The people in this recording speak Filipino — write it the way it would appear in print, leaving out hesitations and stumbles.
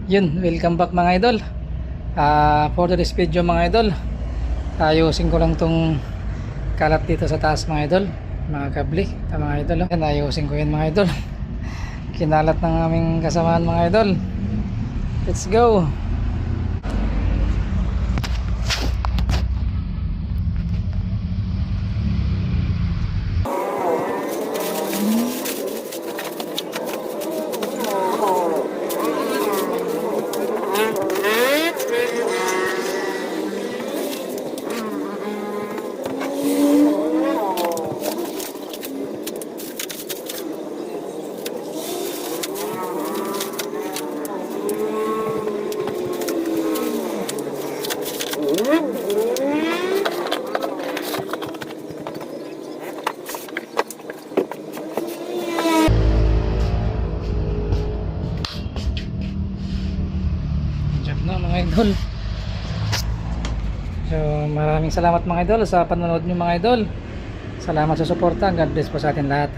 Yun, welcome back mga idol. For this video mga idol, ayusin ko lang tong kalat dito sa taas mga idol, mga kable, mga idol. Yan, ayusin ko yun mga idol. Kinalat ng aming kasamahan mga idol. Let's go. Na mga idol. So maraming salamat mga idol sa panonood niyo mga idol. Salamat sa suporta. God bless po sa atin lahat.